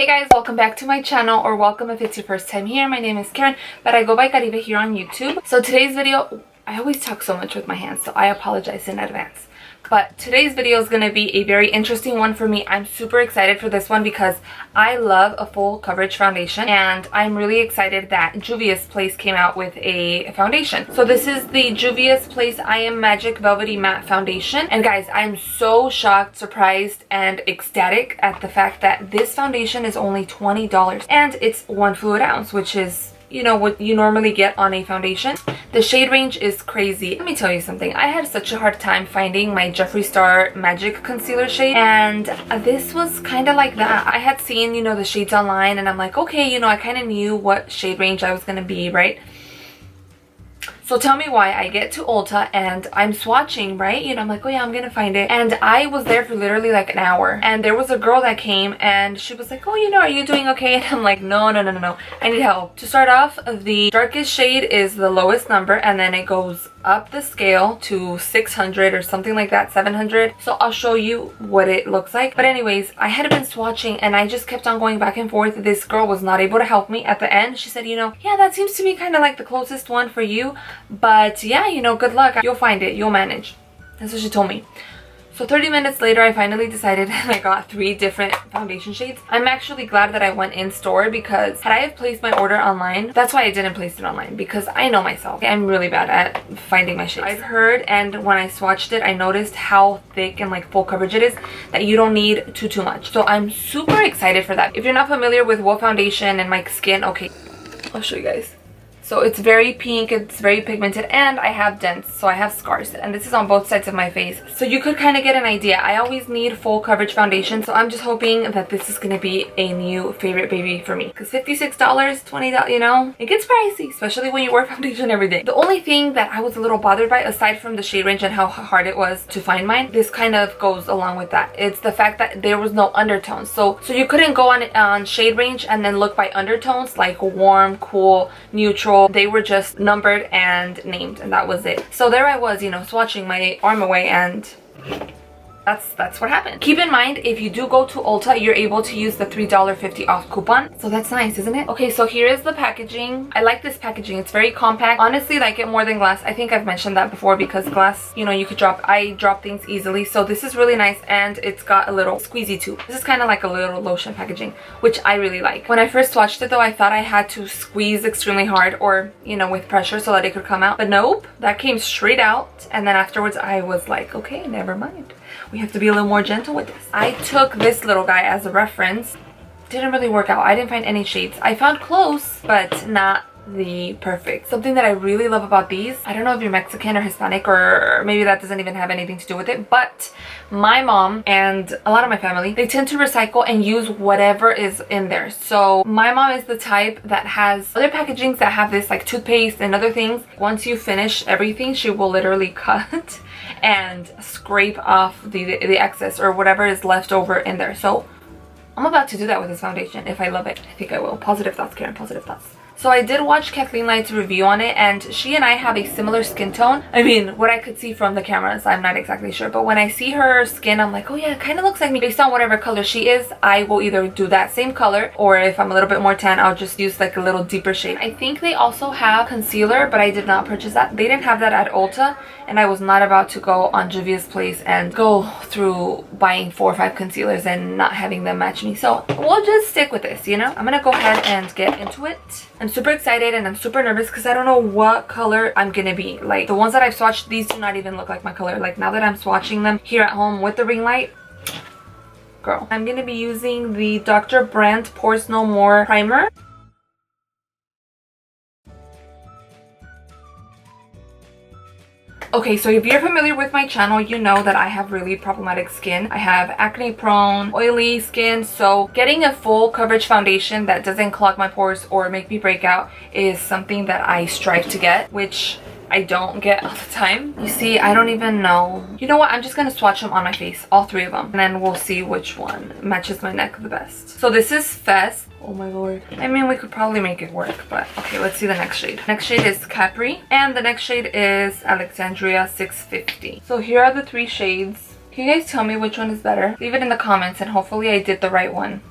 Hey guys, welcome back to my channel, or welcome if it's your first time here. My name is Karen, but I go by Caribe here on YouTube. So today's video, I always talk so much with my hands, so I apologize in advance. But today's video is going to be a very interesting one for me. I'm super excited for this one because I love a full coverage foundation, and I'm really excited that JUVIA'S Place came out with a foundation. So this is the JUVIA'S Place I Am Magic Velvety Matte Foundation. And guys, I'm so shocked, surprised, and ecstatic at the fact that this foundation is only $20 and it's 1 fluid ounce, which is, you know, what you normally get on a foundation. The shade range is crazy. Let me tell you something. I had such a hard time finding my Jeffree Star Magic Concealer shade, and this was kind of like that. I had seen, you know, the shades online, and I'm like, okay, you know, I kind of knew what shade range I was gonna be, right? So tell me why I get to Ulta and I'm swatching, right? You know, I'm like, oh yeah, I'm gonna find it. And I was there for literally like an hour. And there was a girl that came and she was like, oh, you know, are you doing okay? And I'm like, no. I need help. To start off, the darkest shade is the lowest number, and then it goes up the scale to 600 or something like that, 700. So I'll show you what it looks like. But anyways, I had been swatching and I just kept on going back and forth. This girl was not able to help me. At the end, she said, you know, yeah, that seems to be kind of like the closest one for you, but yeah, you know, good luck, you'll find it, you'll manage. That's what she told me. So 30 minutes later, I finally decided, and I got 3 different foundation shades. I'm actually glad that I went in store, because had I have placed my order online, that's why I didn't place it online, because I know myself. I'm really bad at finding my shades. I've heard, and when I swatched it, I noticed how thick and like full coverage it is, that you don't need too much. So I'm super excited for that. If you're not familiar with what foundation and my skin, okay, I'll show you guys. So it's very pink, it's very pigmented, and I have dents, so I have scars, and this is on both sides of my face. So you could kind of get an idea. I always need full coverage foundation, so I'm just hoping that this is going to be a new favorite baby for me. Because $56, $20, you know, it gets pricey, especially when you wear foundation every day. The only thing that I was a little bothered by, aside from the shade range and how hard it was to find mine, this kind of goes along with that. It's the fact that there was no undertones. So you couldn't go on shade range and then look by undertones, like warm, cool, neutral. They were just numbered and named, and that was it. So there I was, you know, swatching my arm away, and that's what happened. Keep in mind, if you do go to Ulta, you're able to use the $3.50 off coupon. So that's nice, isn't it? Okay, so here is the packaging. I like this packaging. It's very compact. Honestly, like it more than glass. I think I've mentioned that before, because glass, you know, you could I drop things easily. So this is really nice, and it's got a little squeezy too. This is kind of like a little lotion packaging, which I really like. When I first swatched it though, I thought I had to squeeze extremely hard, or, you know, with pressure so that it could come out. But nope, that came straight out. And then afterwards I was like, okay, never mind. We have to be a little more gentle with this. I took this little guy as a reference. Didn't really work out. I didn't find any shades. I found close, but not the perfect. Something that I really love about these, I don't know if you're Mexican or Hispanic, or maybe that doesn't even have anything to do with it, but my mom and a lot of my family, they tend to recycle and use whatever is in there. So my mom is the type that has other packagings that have this, like toothpaste and other things. Once you finish everything, she will literally cut and scrape off the excess or whatever is left over in there. So I'm about to do that with this foundation if I love it. I think I will. Positive thoughts, Karen, positive thoughts. So I did watch Kathleen Light's review on it, and she and I have a similar skin tone. I mean, what I could see from the cameras, I'm not exactly sure, but when I see her skin, I'm like, oh yeah, it kind of looks like me. Based on whatever color she is, I will either do that same color, or if I'm a little bit more tan, I'll just use like a little deeper shade. I think they also have concealer, but I did not purchase that. They didn't have that at Ulta, and I was not about to go on JUVIA'S Place and go through buying 4 or 5 concealers and not having them match me. So we'll just stick with this, you know? I'm gonna go ahead and get into it. I'm super excited and I'm super nervous because I don't know what color I'm gonna be. Like, the ones that I've swatched, these do not even look like my color. Like, now that I'm swatching them here at home with the ring light, girl. I'm gonna be using the Dr. Brandt Pores No More primer. Okay, so if you're familiar with my channel, you know that I have really problematic skin. I have acne prone, oily skin, so getting a full coverage foundation that doesn't clog my pores or make me break out is something that I strive to get, which I don't get all the time. You see, I don't even know. You know what? I'm just gonna swatch them on my face, all 3 of them, and then we'll see which one matches my neck the best. So this is Fess. Oh my lord. I mean, we could probably make it work, but okay, let's see the next shade. Next shade is Capri, and the next shade is Alexandria 650. So here are the 3 shades. Can you guys tell me which one is better? Leave it in the comments, and hopefully I did the right one.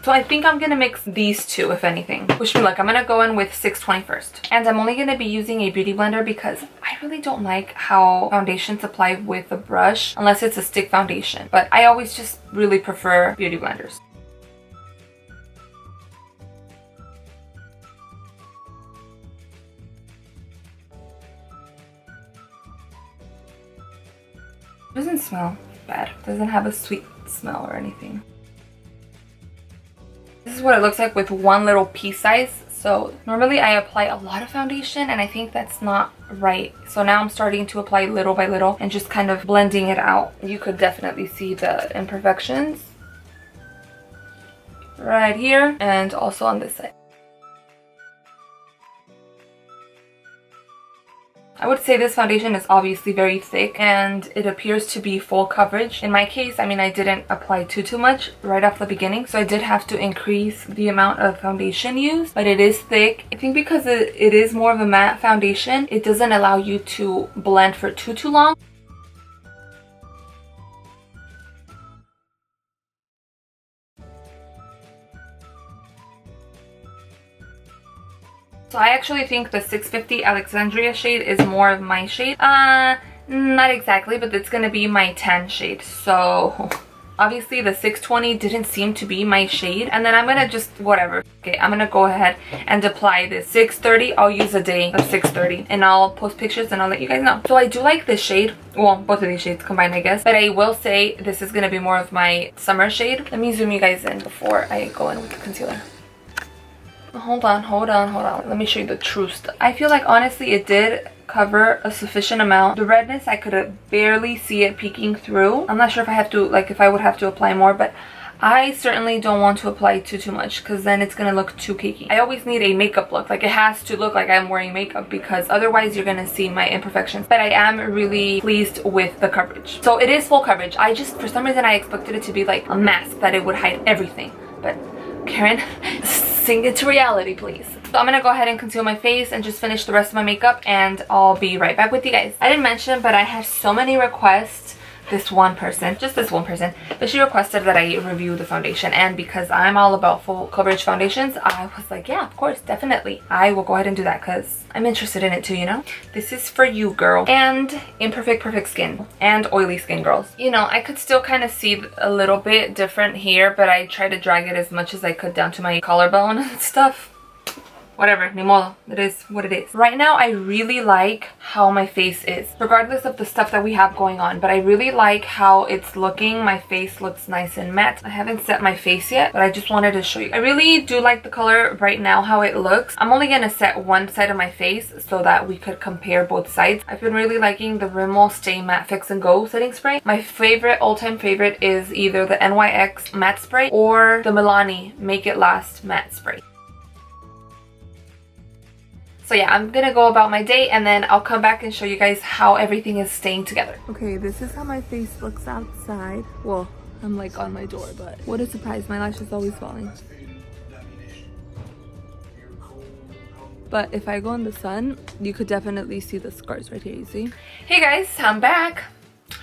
So I think I'm gonna mix these two, if anything. Wish me luck. I'm gonna go in with 620 first. And I'm only gonna be using a beauty blender because I really don't like how foundations apply with a brush unless it's a stick foundation. But I always just really prefer beauty blenders. It doesn't smell bad. It doesn't have a sweet smell or anything. This is what it looks like with one little pea size. So normally I apply a lot of foundation and I think that's not right. So now I'm starting to apply little by little and just kind of blending it out. You could definitely see the imperfections right here and also on this side. I would say this foundation is obviously very thick and it appears to be full coverage. In my case, I mean, I didn't apply too much right off the beginning, so I did have to increase the amount of foundation used, but it is thick. I think because it is more of a matte foundation, it doesn't allow you to blend for too long. So I actually think the 650 Alexandria shade is more of my shade. Not exactly, but it's gonna be my tan shade. So obviously the 620 didn't seem to be my shade. And then I'm gonna just, whatever. Okay, I'm gonna go ahead and apply this 630. I'll use a day of 630 and I'll post pictures and I'll let you guys know. So I do like this shade. Well, both of these shades combined, I guess. But I will say this is gonna be more of my summer shade. Let me zoom you guys in before I go in with the concealer. Hold on. Let me show you the true stuff. I feel like honestly it did cover a sufficient amount. The redness, I could barely see it peeking through. I'm not sure if I have to, like, if I would have to apply more, but I certainly don't want to apply too much because then it's gonna look too cakey. I always need a makeup look. Like, it has to look like I'm wearing makeup because otherwise you're gonna see my imperfections. But I am really pleased with the coverage. So it is full coverage. I just, for some reason, I expected it to be like a mask that it would hide everything. But Karen, sing it to reality, please. So I'm gonna go ahead and conceal my face and just finish the rest of my makeup and I'll be right back with you guys. I didn't mention, but I had so many requests. This one person, just this one person, but she requested that I review the foundation, and because I'm all about full coverage foundations, I was like, yeah, of course, definitely. I will go ahead and do that because I'm interested in it too, you know? This is for you, girl. And imperfect, perfect skin and oily skin girls. You know, I could still kind of see a little bit different here, but I tried to drag it as much as I could down to my collarbone and stuff. Whatever, ni modo. It is what it is. Right now, I really like how my face is, regardless of the stuff that we have going on, but I really like how it's looking. My face looks nice and matte. I haven't set my face yet, but I just wanted to show you. I really do like the color right now, how it looks. I'm only gonna set one side of my face so that we could compare both sides. I've been really liking the Rimmel Stay Matte Fix and Go setting spray. My favorite, all-time favorite, is either the NYX matte spray or the Milani Make It Last matte spray. So yeah, I'm gonna go about my day and then I'll come back and show you guys how everything is staying together. Okay, this is how my face looks outside. Well, I'm like on my door, but what a surprise, my lash is always falling. But if I go in the sun, you could definitely see the scars right here, you see? Hey guys, I'm back.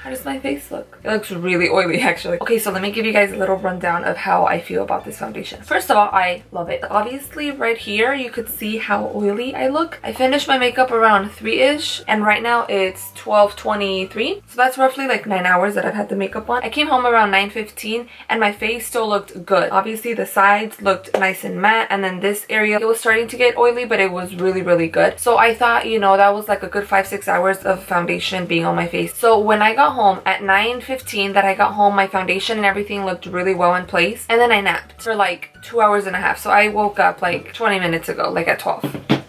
How does my face look? It looks really oily, actually. Okay, so let me give you guys a little rundown of how I feel about this foundation. First of all, I love it. Obviously, right here, you could see how oily I look. I finished my makeup around 3-ish, and right now it's 12:23. So that's roughly like 9 hours that I've had the makeup on. I came home around 9:15, and my face still looked good. Obviously, the sides looked nice and matte, and then this area, it was starting to get oily, but it was really good. So I thought, you know, that was like a good 5-6 hours of foundation being on my face. So when I got home at 9:15 that I got home, my foundation and everything looked really well in place, and then I napped for like 2 hours and a half. So I woke up like 20 minutes ago, like at 12.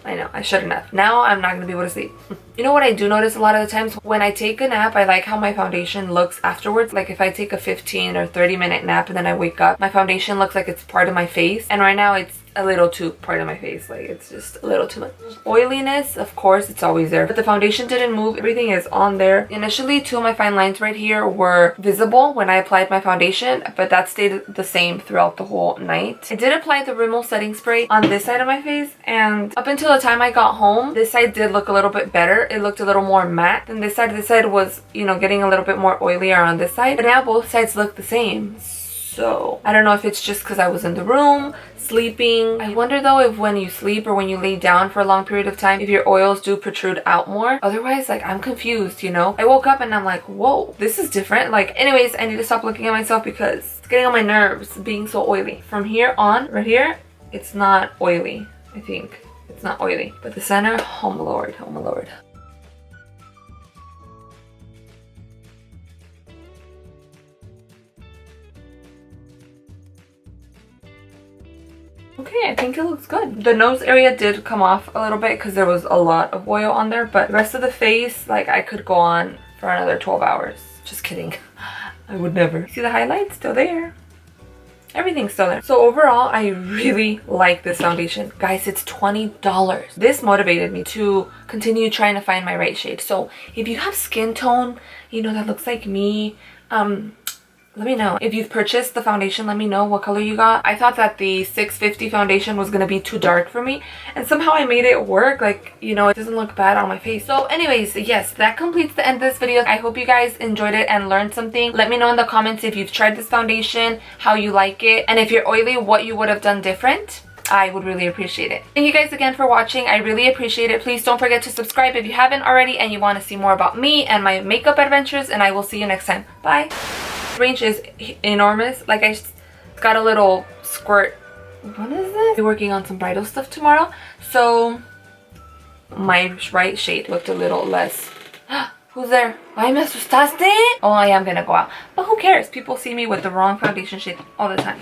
I know, I shouldn't have. Now I'm not gonna be able to sleep. You know what I do notice a lot of the times? When I take a nap, I like how my foundation looks afterwards. Like if I take a 15 or 30-minute nap and then I wake up, my foundation looks like it's part of my face. And right now it's a little too part of my face. Like it's just a little too much. Oiliness, of course, it's always there. But the foundation didn't move. Everything is on there. Initially, 2 of my fine lines right here were visible when I applied my foundation, but that stayed the same throughout the whole night. I did apply the Rimmel setting spray on this side of my face, and up until the time I got home, this side did look a little bit better. It looked a little more matte than this side. This side was, you know, getting a little bit more oilier on this side, but now both sides look the same. So I don't know if it's just because I was in the room sleeping. I wonder though if when you sleep or when you lay down for a long period of time, if your oils do protrude out more. Otherwise, like, I'm confused, you know? I woke up and I'm like, whoa, this is different. Like, anyways, I need to stop looking at myself because it's getting on my nerves being so oily. From here on, right here, it's not oily. I think it's not oily, but the center, oh my lord, oh my lord. Okay, I think it looks good. The nose area did come off a little bit because there was a lot of oil on there, but the rest of the face, like, I could go on for another 12 hours. Just kidding. I would never. See the highlights? Still there. Everything's still there. So overall, I really like this foundation. Guys, it's $20. This motivated me to continue trying to find my right shade. So if you have skin tone, you know, that looks like me, let me know. If you've purchased the foundation, let me know what color you got. I thought that the 650 foundation was gonna be too dark for me, and somehow I made it work. Like, you know, it doesn't look bad on my face. So anyways, yes, that completes the end of this video. I hope you guys enjoyed it and learned something. Let me know in the comments if you've tried this foundation, how you like it, and if you're oily, what you would have done different. I would really appreciate it. Thank you guys again for watching. I really appreciate it. Please don't forget to subscribe if you haven't already and you want to see more about me and my makeup adventures, and I will see you next time. Bye. Range is enormous. Like, I got a little squirt. What is this? We're working on some bridal stuff tomorrow, so my right shade looked a little less. Who's there? Ay, me asustaste. Oh, I am gonna go out, but who cares? People see me with the wrong foundation shade all the time.